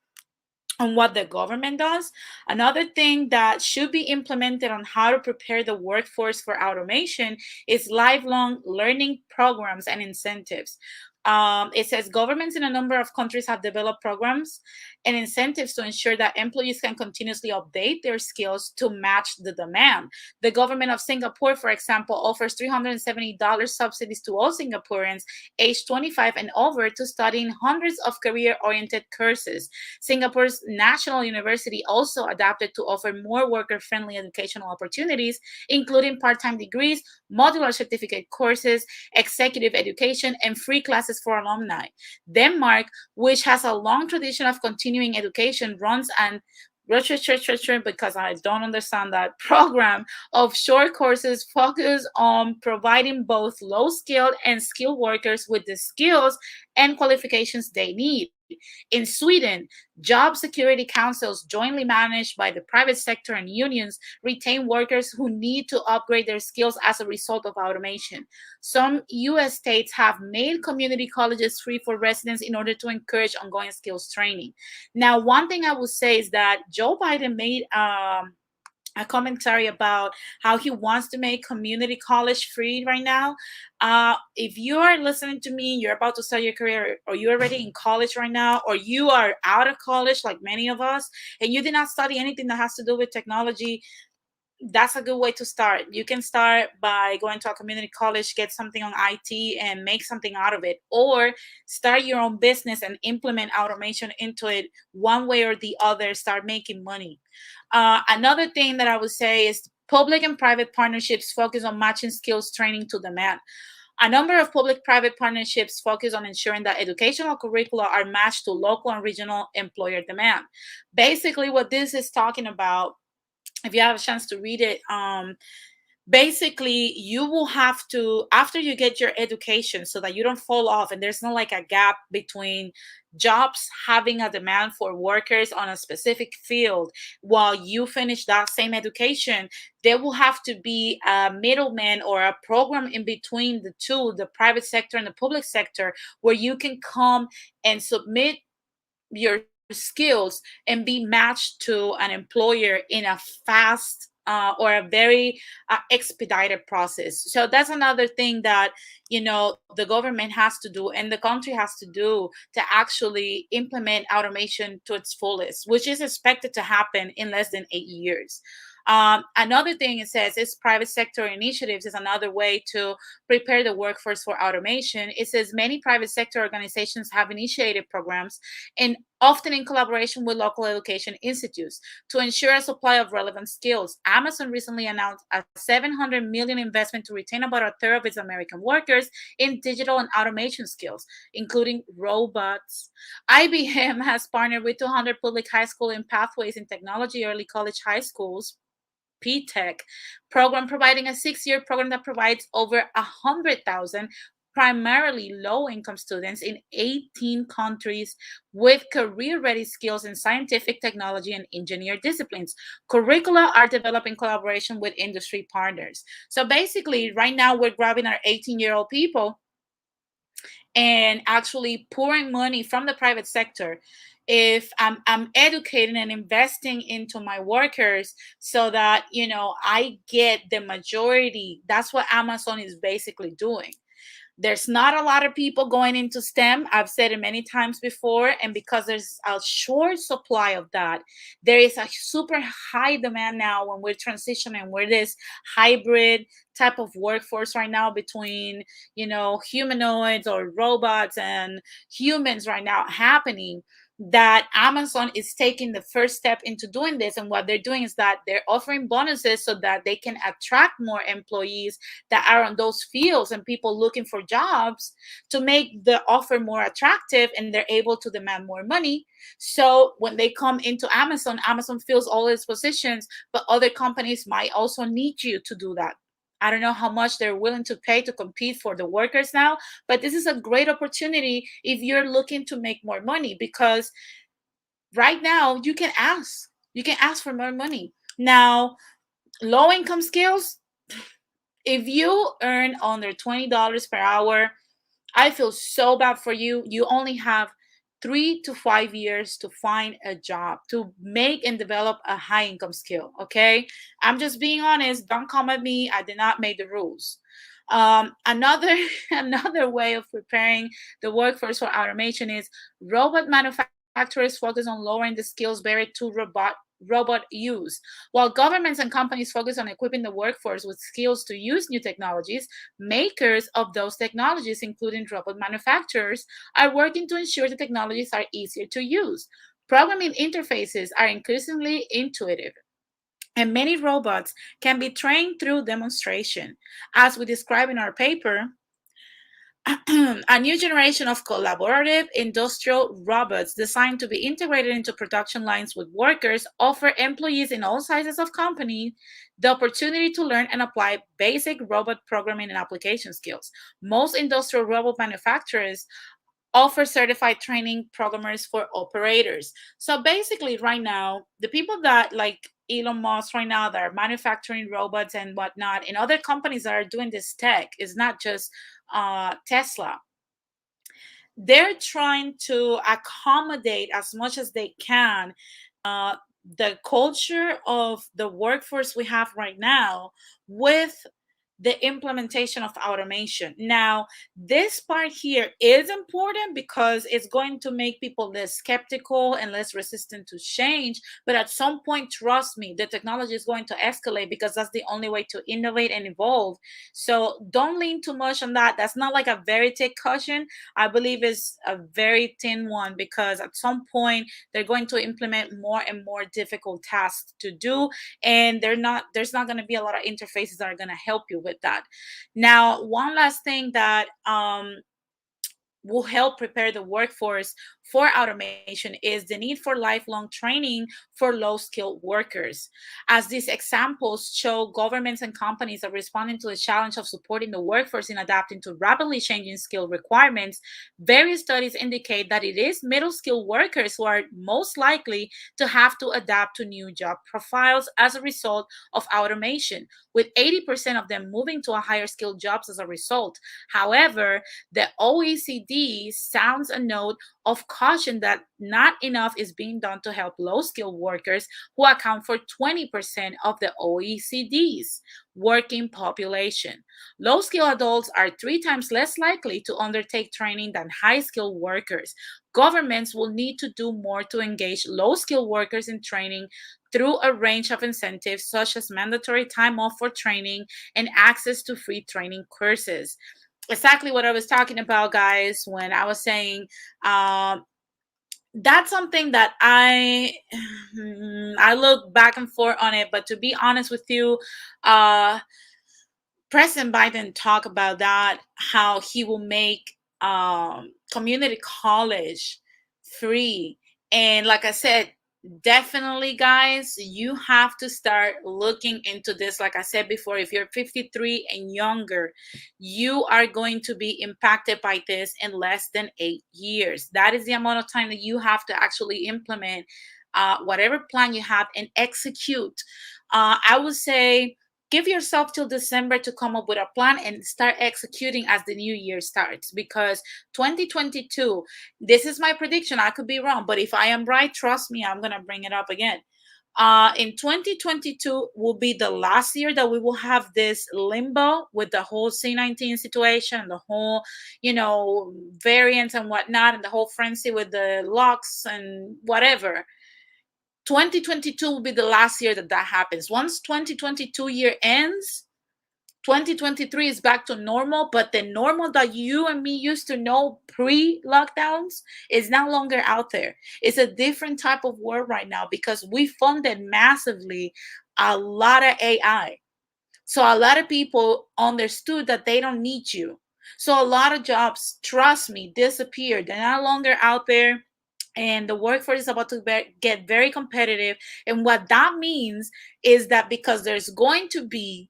what the government does. Another thing that should be implemented on how to prepare the workforce for automation is lifelong learning programs and incentives. It says governments in a number of countries have developed programs and incentives to ensure that employees can continuously update their skills to match the demand. The government of Singapore, for example, offers $370 subsidies to all Singaporeans aged 25 and over to study in hundreds of career oriented courses. Singapore's National University also adapted to offer more worker friendly educational opportunities, including part time degrees, modular certificate courses, executive education, and free classes for alumni. Denmark, which has a long tradition of continuing education, runs an because I don't understand that program of short courses focused on providing both low skilled and skilled workers with the skills and qualifications they need. In Sweden, job security councils, jointly managed by the private sector and unions, retain workers who need to upgrade their skills as a result of automation. Some US states have made community colleges free for residents in order to encourage ongoing skills training. Now, one thing I would say is that Joe Biden made a commentary about how he wants to make community college free right now. If you are listening to me, you're about to start your career, or you're already in college right now, or you are out of college like many of us, and you did not study anything that has to do with technology, that's a good way to start. You can start by going to a community college, get something on IT, and make something out of it, or start your own business and implement automation into it one way or the other, start making money. Another thing that I would say is public and private partnerships focus on matching skills training to demand. A number of public private partnerships focus on ensuring that educational curricula are matched to local and regional employer demand. Basically, what this is talking about, if you have a chance to read it, basically you will have to, after you get your education, so that you don't fall off and there's not like a gap between jobs having a demand for workers on a specific field while you finish that same education, there will have to be a middleman or a program in between the two, the private sector and the public sector, where you can come and submit your skills and be matched to an employer in a fast or a very expedited process. So that's another thing that the government has to do and the country has to do to actually implement automation to its fullest, which is expected to happen in less than 8 years. Another thing it says is private sector initiatives is another way to prepare the workforce for automation. It says many private sector organizations have initiated programs, and often in collaboration with local education institutes, to ensure a supply of relevant skills. Amazon recently announced a 700 million investment to retain about a third of its American workers in digital and automation skills, including robots. IBM has partnered with 200 public high school in pathways in technology early college high schools P-Tech program, providing a 6-year program that provides over 100,000 primarily low-income students in 18 countries with career-ready skills in scientific, technology, and engineer disciplines. Curricula are developed in collaboration with industry partners. So basically, right now we're grabbing our 18-year-old people and actually pouring money from the private sector. If I'm educating and investing into my workers so that I get the majority, that's what Amazon is basically doing. There's not a lot of people going into STEM. I've said it many times before. And because there's a short supply of that, there is a super high demand now when we're transitioning. We're this hybrid type of workforce right now between, humanoids or robots and humans right now happening, that Amazon is taking the first step into doing this. And what they're doing is that they're offering bonuses so that they can attract more employees that are on those fields and people looking for jobs, to make the offer more attractive, and they're able to demand more money. So when they come into Amazon, Amazon fills all its positions, but other companies might also need you to do that. I don't know how much they're willing to pay to compete for the workers now, but this is a great opportunity if you're looking to make more money, because right now you can ask for more money. Now, low income skills, if you earn under $20 per hour, I feel so bad for you. You only have 3 to 5 years to find a job, to make and develop a high income skill. Okay. I'm just being honest. Don't come at me. I did not make the rules. Another another way of preparing the workforce for automation is robot manufacturers focus on lowering the skills barrier to robot use. While governments and companies focus on equipping the workforce with skills to use new technologies, makers of those technologies, including robot manufacturers, are working to ensure the technologies are easier to use. Programming interfaces are increasingly intuitive, and many robots can be trained through demonstration. As we describe in our paper, a new generation of collaborative industrial robots designed to be integrated into production lines with workers offer employees in all sizes of company the opportunity to learn and apply basic robot programming and application skills. Most industrial robot manufacturers offer certified training programmers for operators. So basically, right now, the people that like Elon Musk right now that are manufacturing robots and whatnot, and other companies that are doing this tech, is not just Tesla. They're trying to accommodate as much as they can uh, the culture of the workforce we have right now with the implementation of automation. Now, this part here is important because it's going to make people less skeptical and less resistant to change. But at some point, trust me, the technology is going to escalate because that's the only way to innovate and evolve. So don't lean too much on that. That's not like a very thick cushion. I believe it's a very thin one, because at some point they're going to implement more and more difficult tasks to do, and there's not going to be a lot of interfaces that are going to help you with that. Now, one last thing that will help prepare the workforce for automation is the need for lifelong training for low skilled workers. As these examples show, governments and companies are responding to the challenge of supporting the workforce in adapting to rapidly changing skill requirements. Various studies indicate that it is middle skilled workers who are most likely to have to adapt to new job profiles as a result of automation, with 80% of them moving to a higher skilled jobs as a result. However, the OECD sounds a note of caution that not enough is being done to help low skilled workers, who account for 20% of the OECD's working population. Low skilled adults are 3 times less likely to undertake training than high skilled workers. Governments will need to do more to engage low skilled workers in training through a range of incentives, such as mandatory time off for training and access to free training courses. Exactly what I was talking about, guys, when I was saying that's something that I look back and forth on it. But to be honest with you, uh, President Biden talked about that, how he will make community college free. And like I said, definitely, guys, you have to start looking into this. Like I said before, if you're 53 and younger, you are going to be impacted by this in less than 8 years. That is the amount of time that you have to actually implement whatever plan you have and execute. I would say give yourself till December to come up with a plan and start executing as the new year starts, because 2022, this is my prediction. I could be wrong, but if I am right, trust me, I'm going to bring it up again. In 2022 will be the last year that we will have this limbo with the whole C-19 situation, the whole, variants and whatnot, and the whole frenzy with the locks and whatever. 2022 will be the last year that that happens. Once 2022 year ends, 2023 is back to normal, but the normal that you and me used to know pre-lockdowns is no longer out there. It's a different type of world right now because we funded massively a lot of AI. So a lot of people understood that they don't need you. So a lot of jobs, trust me, disappeared. They're no longer out there, and the workforce is about to get very competitive. And what that means is that because there's going to be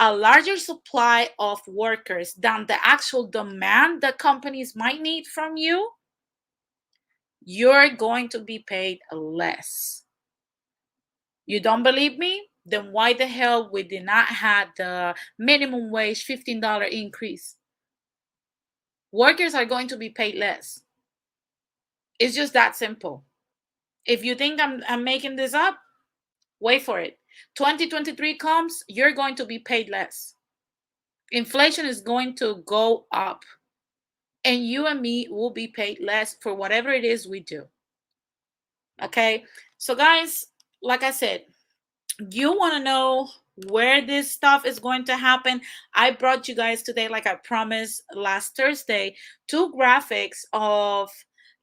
a larger supply of workers than the actual demand that companies might need from you, you're going to be paid less. You don't believe me? Then why the hell we did not have the minimum wage $15 increase? Workers are going to be paid less. It's just that simple. If you think I'm making this up, wait for it. 2023 comes, you're going to be paid less. Inflation is going to go up, and you and me will be paid less for whatever it is we do. Okay? So, guys, like I said, you want to know where this stuff is going to happen. I brought you guys today, like I promised last Thursday, two graphics of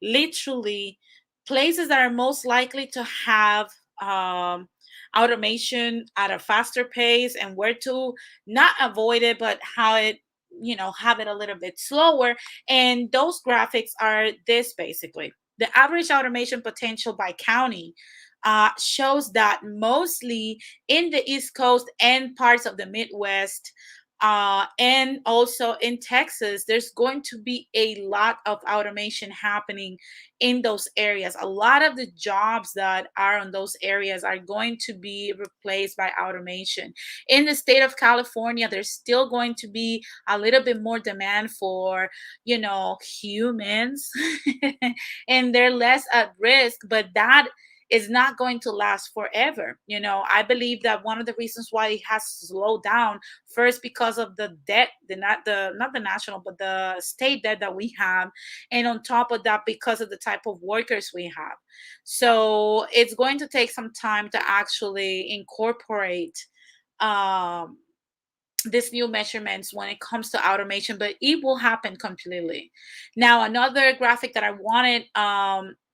literally places that are most likely to have um, automation at a faster pace, and where to not avoid it, but how it, have it a little bit slower. And those graphics are this basically: the average automation potential by county shows that mostly in the East Coast and parts of the Midwest, and also in Texas, there's going to be a lot of automation happening in those areas. A lot of the jobs that are in those areas are going to be replaced by automation. In the state of California, there's still going to be a little bit more demand for, humans, and they're less at risk, but that is not going to last forever. I believe that one of the reasons why it has slowed down, first because of the debt, not the national, but the state debt that we have, and on top of that, because of the type of workers we have. So it's going to take some time to actually incorporate um these new measurements when it comes to automation, but it will happen completely. Now, another graphic that I wanted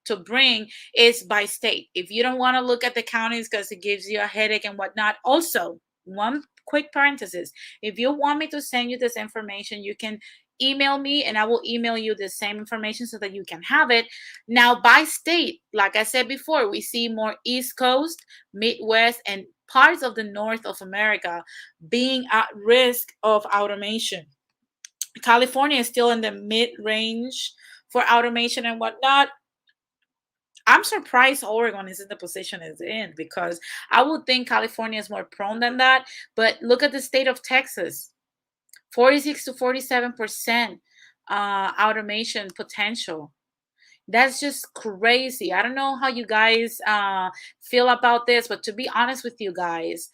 to bring is by state. If you don't want to look at the counties because it gives you a headache and whatnot, also, one quick parenthesis: if you want me to send you this information, you can email me and I will email you the same information so that you can have it. Now, by state, like I said before, we see more East Coast, Midwest, and parts of the North of America being at risk of automation. California is still in the mid range for automation and whatnot. I'm surprised Oregon is in the position it's in, because I would think California is more prone than that. But look at the state of Texas: 46 to 47% automation potential. That's just crazy. I don't know how you guys feel about this, but to be honest with you guys,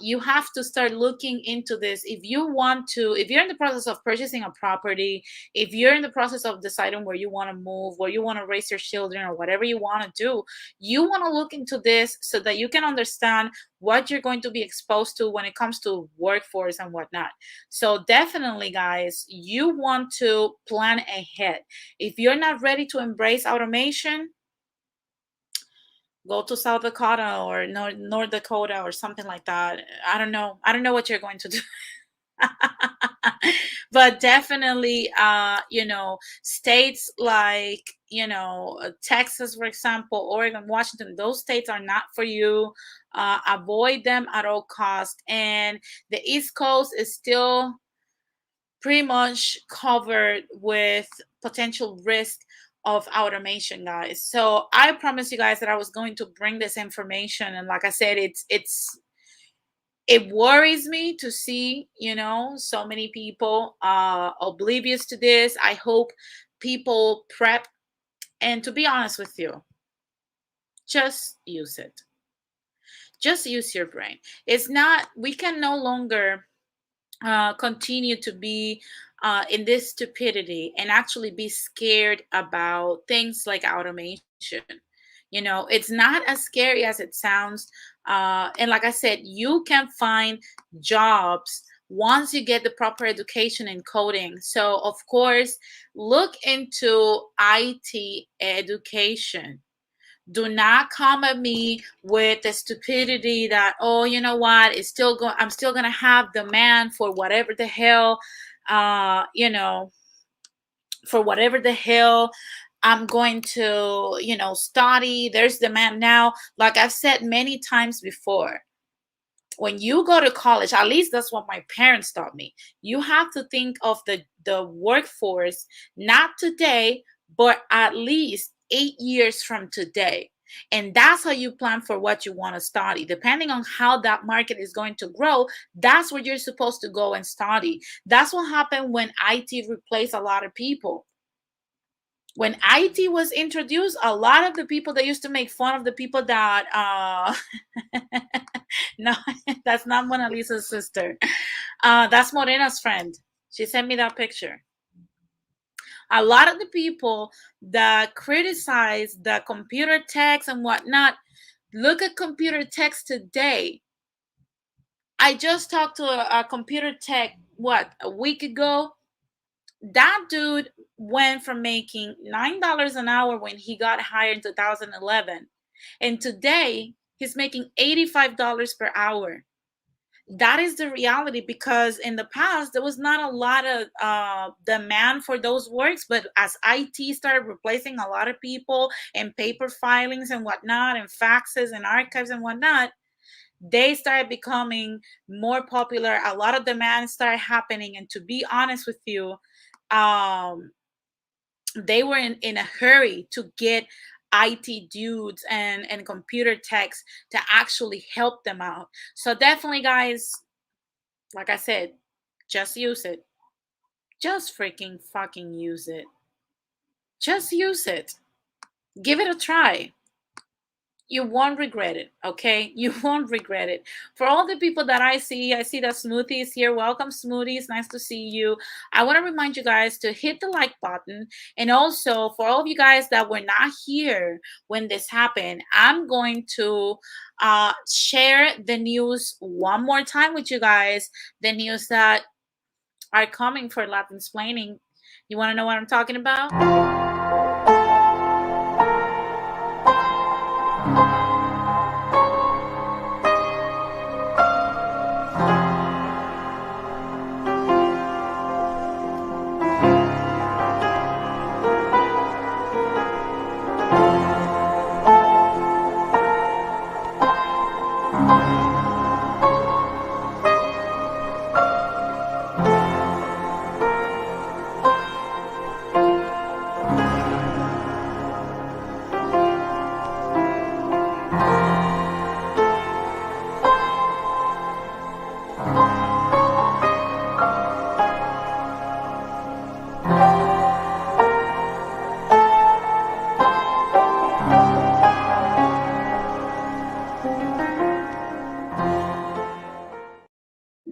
you have to start looking into this. If you're in the process of purchasing a property, if you're in the process of deciding where you want to move, where you want to raise your children, or whatever you want to do, you want to look into this so that you can understand what you're going to be exposed to when it comes to workforce and whatnot. So definitely, guys, you want to plan ahead. If you're not ready to embrace automation, go to South Dakota or North Dakota or something like that. I don't know. I don't know what you're going to do. But definitely, states like, Texas, for example, Oregon, Washington, those states are not for you. Avoid them at all costs. And the East Coast is still pretty much covered with potential risk of automation, guys. So I promised you guys that I was going to bring this information, and like I said, it worries me to see, so many people oblivious to this. I hope people prep, and to be honest with you, just use it. Just use your brain. It's not, we can no longer continue to be in this stupidity and actually be scared about things like automation. It's not as scary as it sounds. And like I said, you can find jobs once you get the proper education in coding. So, of course, look into IT education. Do not come at me with the stupidity that, oh, you know what, I'm still gonna have demand for whatever the hell, uh you know for whatever the hell I'm going to, study. There's demand now. Like I've said many times before, when you go to college, at least that's what my parents taught me, you have to think of the workforce, not today, but at least 8 years from today. And that's how you plan for what you want to study. Depending on how that market is going to grow, that's where you're supposed to go and study. That's what happened when IT replaced a lot of people. When IT was introduced, a lot of the people that used to make fun of the people that no, that's not Mona Lisa's sister. That's Morena's friend. She sent me that picture. A lot of the people that criticize the computer techs and whatnot, look at computer techs today. I just talked to a computer tech, a week ago. That dude went from making $9 an hour when he got hired in 2011, and today he's making $85 per hour. That is the reality, because in the past there was not a lot of demand for those works, but as IT started replacing a lot of people and paper filings and whatnot and faxes and archives and whatnot, they started becoming more popular. A lot of demand started happening, and to be honest with you, um, they were in a hurry to get IT dudes and computer techs to actually help them out. So definitely, guys, like I said, just use it. Just freaking fucking use it. Just use it. Give it a try. You won't regret it, okay? You won't regret it. For all the people that I see that Smoothie is here. Welcome, Smoothies. Nice to see you. I want to remind you guys to hit the like button. And also, for all of you guys that were not here when this happened, I'm going to share the news one more time with you guys. The news that are coming for LATINSPLAINING. You want to know what I'm talking about?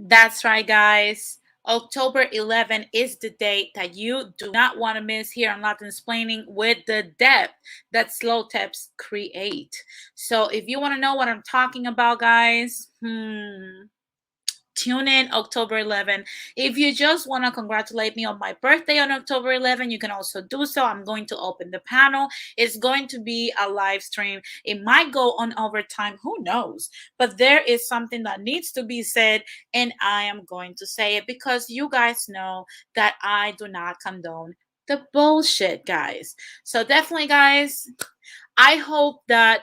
That's right, guys. October 11 is the date that you do not want to miss here on LATINSPLAINING with the depth that slow tips create. So if you want to know what I'm talking about, guys, tune in October 11. If you just want to congratulate me on my birthday on October 11, you can also do so. I'm going to open the panel. It's going to be a live stream. It might go on overtime, who knows? But there is something that needs to be said, and I am going to say it because you guys know that I do not condone the bullshit, guys. So definitely, guys, I hope that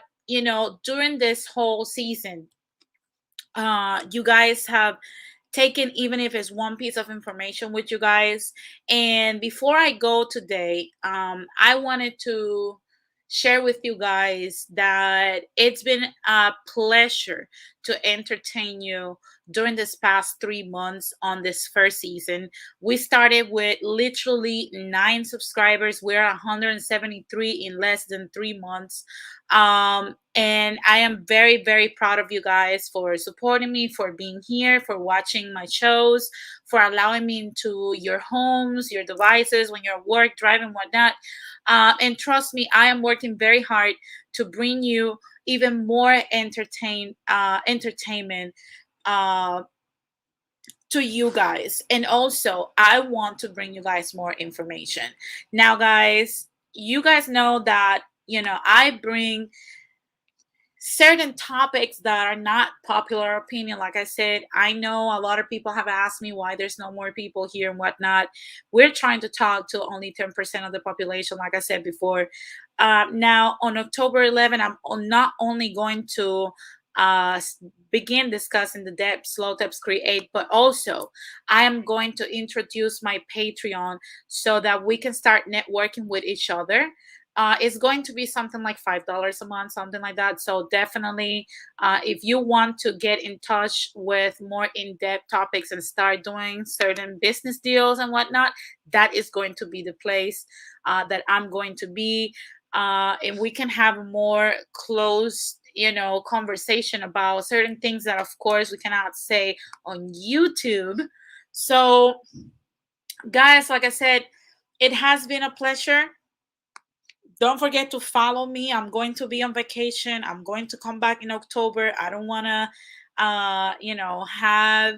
during this whole season, you guys have taken, even if it's one piece of information with you guys. And before I go today, I wanted to share with you guys that it's been a pleasure to entertain you during this past 3 months on this first season. We started with literally 9 subscribers. We're 173 in less than 3 months. And I am very, very proud of you guys for supporting me, for being here, for watching my shows, for allowing me into your homes, your devices when you're at work, driving, whatnot. And trust me, I am working very hard to bring you even more entertainment uh, to you guys. And also, I want to bring you guys more information. Now, guys, you guys know that, I bring certain topics that are not popular opinion. Like I said, I know a lot of people have asked me why there's no more people here and whatnot. We're trying to talk to only 10% of the population, like I said before. Now on October 11, I'm not only going to begin discussing the debt slow tips create, but also I am going to introduce my Patreon so that we can start networking with each other. It's going to be something like $5 a month, something like that. So definitely, if you want to get in touch with more in-depth topics and start doing certain business deals and whatnot, that is going to be the place that I'm going to be. And we can have more close, conversation about certain things that, of course, we cannot say on YouTube. So, guys, like I said, it has been a pleasure. Don't forget to follow me. I'm going to be on vacation. I'm going to come back in October. I don't want to, have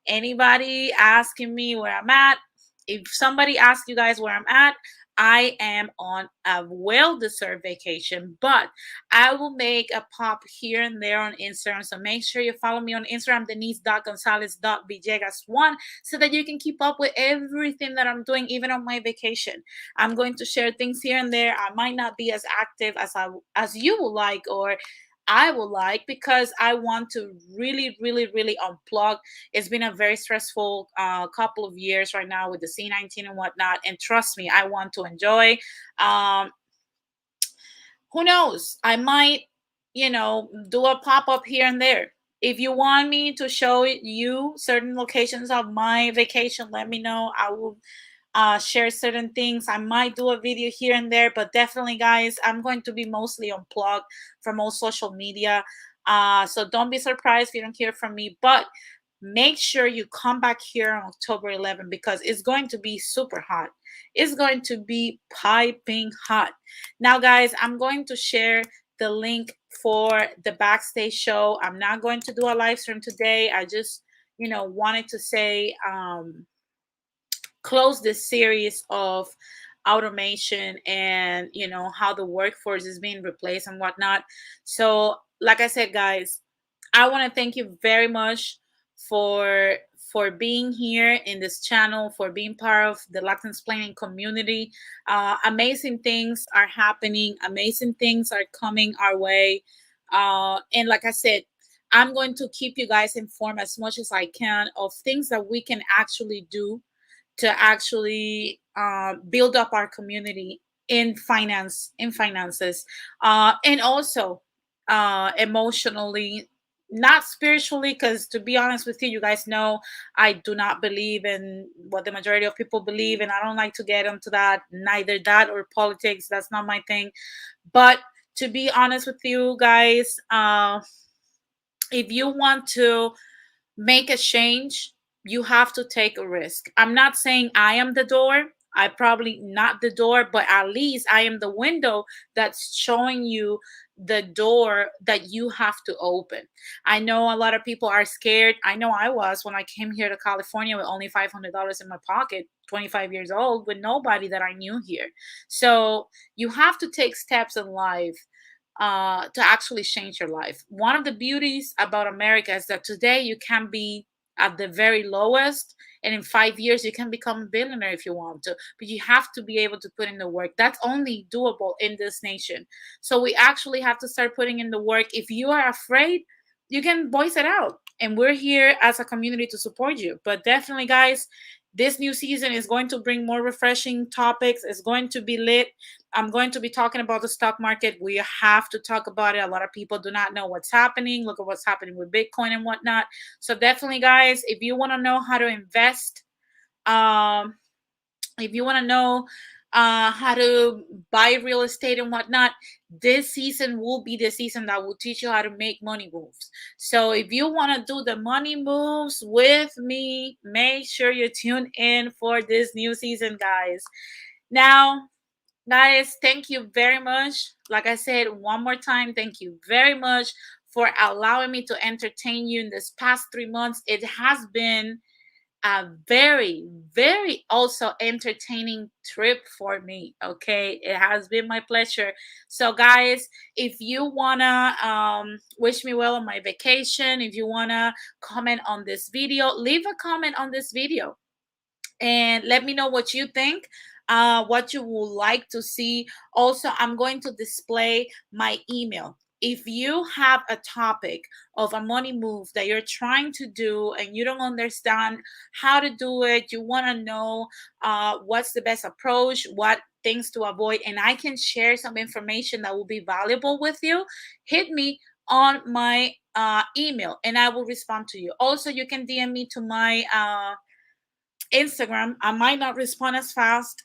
anybody asking me where I'm at. If somebody asks you guys where I'm at, I am on a well-deserved vacation, but I will make a pop here and there on Instagram. So make sure you follow me on Instagram, denise.gonzalez.villegas1, so that you can keep up with everything that I'm doing, even on my vacation. I'm going to share things here and there. I might not be as active as you would like, or I would like, because I want to really, really, really unplug. It's been a very stressful couple of years right now with the C19 and whatnot. And trust me, I want to enjoy. Um, who knows? I might, do a pop up here and there. If you want me to show you certain locations of my vacation, let me know. I will share certain things. I might do a video here and there, but definitely, guys, I'm going to be mostly unplugged from all social media. So don't be surprised if you don't hear from me. But make sure you come back here on October 11, because it's going to be super hot. It's going to be piping hot. Now, guys, I'm going to share the link for the backstage show. I'm not going to do a live stream today. I just, wanted to say, close this series of automation and how the workforce is being replaced and whatnot. So like I said, guys, I want to thank you very much for being here in this channel, for being part of the LATINSPLAINING community. Amazing things are happening, amazing things are coming our way, and like I said, I'm going to keep you guys informed as much as I can of things that we can actually do to actually build up our community in finances, and also emotionally, not spiritually, because to be honest with you, you guys know I do not believe in what the majority of people believe, and I don't like to get into that, neither that or politics. That's not my thing. But to be honest with you guys, if you want to make a change, you have to take a risk. I'm not saying I am the door. I probably not the door, but at least I am the window that's showing you the door that you have to open. I know a lot of people are scared. I know I was when I came here to California with only $500 in my pocket, 25 years old, with nobody that I knew here. So you have to take steps in life to actually change your life. One of the beauties about America is that today you can be at the very lowest, and in 5 years you can become a billionaire if you want to. But you have to be able to put in the work. That's only doable in this nation. So we actually have to start putting in the work. If you are afraid, you can voice it out. And we're here as a community to support you. But definitely, guys, This new season is going to bring more refreshing topics. It's going to be lit. I'm going to be talking about the stock market. We have to talk about it. A lot of people do not know what's happening. Look at what's happening with Bitcoin and whatnot. So definitely, guys, if you want to know how to invest, um, if you want to know how to buy real estate and whatnot, this season will be the season that will teach you how to make money moves. So if you want to do the money moves with me, make sure you tune in for this new season, guys. Now, guys, thank you very much. Like I said, one more time, thank you very much for allowing me to entertain you in this past 3 months. It has been a very, very also entertaining trip for me. Okay, it has been my pleasure. So, guys, if you wanna wish me well on my vacation, if you wanna comment on this video, leave a comment on this video and let me know what you think, what you would like to see. Also, I'm going to display my email. If you have a topic of a money move that you're trying to do and you don't understand how to do it, you want to know what's the best approach, what things to avoid, and I can share some information that will be valuable with you, hit me on my email and I will respond to you. Also, you can DM me to my Instagram. I might not respond as fast,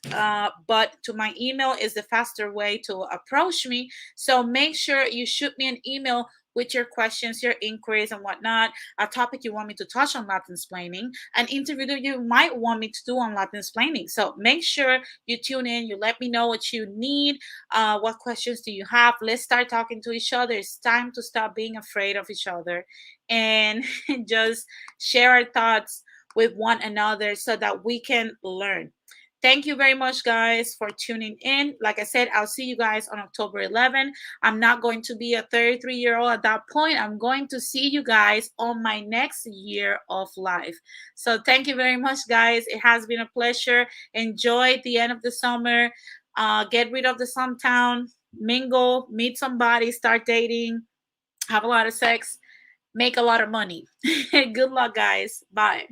but to my email is the faster way to approach me. So make sure you shoot me an email with your questions, your inquiries, and whatnot. A topic you want me to touch on Latin splaining, an interview that you might want me to do on Latin splaining. So make sure you tune in. You let me know what you need. What questions do you have? Let's start talking to each other. It's time to stop being afraid of each other and just share our thoughts with one another so that we can learn. Thank you very much, guys, for tuning in. Like I said, I'll see you guys on October 11th. I'm not going to be a 33-year-old at that point. I'm going to see you guys on my next year of life. So thank you very much, guys. It has been a pleasure. Enjoy the end of the summer. Get rid of the suntown, mingle, meet somebody, start dating, have a lot of sex, make a lot of money. Good luck, guys. Bye.